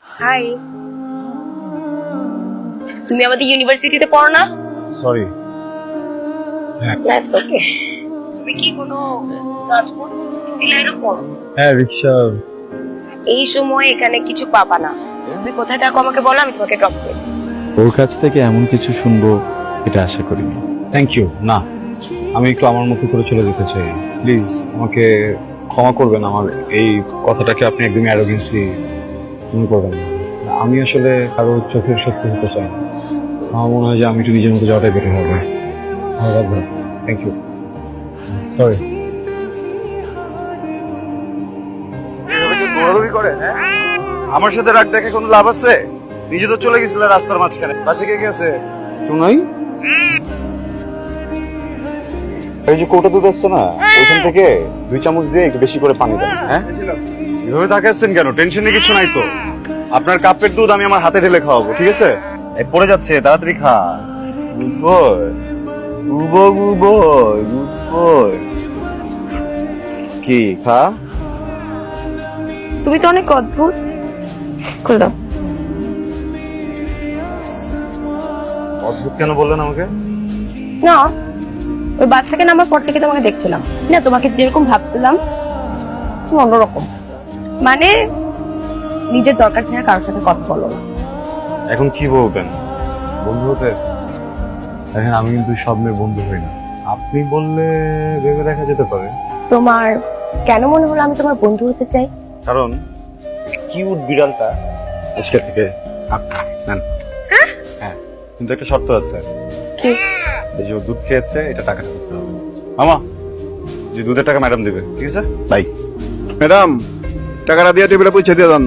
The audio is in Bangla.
হাই, তুমি আমাদের ইউনিভার্সিটিতে পড়ো না? সরি। That's okay. তুমি কি কোনো ট্রান্সপোর্ট খুঁজতেছিলে এরকম? হ্যাঁ, রিক্সা। এই সময় এখানে কিছু পাবা না। তুমি কোথায় থাকো আমাকে বলো, আমি তোমাকে ড্রপ করে দেব। ওর কাছ থেকে এমন কিছু শুনবো এটা আশা করিনি। Thank you. না, আমি একটু আমার মতো করে চলে যেতে চাই। প্লিজ আমাকে ক্ষমা করবেন, আমার এই কথাটাকে আপনি একদমই অ্যারোগেন্সি মনে করবেন না। আমি আসলে কারো চোখের সত্যি হতে চাই না। আমার মনে হয় যে আমি একটু নিজের মতো যাওয়াটাই বেটার হবে। ভালো লাগবে। Thank you. সরি। দৌড়াদৌড়ি করে, হ্যাঁ? আমার সাথে রাগ দেখে কোনো লাভ আছে? নিজে তো চলে গেছিল রাস্তার মাঝখানে। পাশে কে গেছে? চুনাই? এই যে কৌটা দুধ আসছে না, ওইখান থেকে 2 চামচ দিয়ে একটু বেশি করে পানি দেন। হ্যাঁ, এভাবে তাকাচ্ছেন কেন? টেনশনে কিছু নাই তো। আপনার কাপের দুধ আমি আমার হাতে ঢেলে খাওয়াবো, ঠিক আছে? এই পড়ে যাচ্ছে, তাড়াতাড়ি খা। Good boy, good boy, good boy. কি খা? তুমি তো অনেক অদ্ভুত। খুলে দাও। অদ্ভুত কেন বললেন আমাকে? না, ওই বাস থেকে নামার পর থেকে তোমাকে দেখছিলাম না, তোমাকে যেরকম ভাবছিলাম তুমি অন্যরকম। মানে নিজের দরকার ছাড়া কারোর সাথে কথা বলো না। এখন কি বলবেন? বন্ধু হতে? দেখেন, আমি কিন্তু সব মেয়ে বন্ধু হই না। আপনি বললে ভেবে দেখা যেতে পারে। তোমার কেন মনে হলো আমি তোমার বন্ধু হতে চাই? কারণ কিউট বিড়ালটা আজকে থেকে আপনি নেন। হ্যাঁ, কিন্তু একটা শর্ত আছে। কি? এই যে ও দুধ খেয়েছে, এটা টাকা দিতে হবে। মামা, যে দুধের টাকা ম্যাডাম দেবে, ঠিক আছে? বাই। ম্যাডাম, টাকাটা দিয়ে টেবিলে পৌঁছে দিয়ে দেন।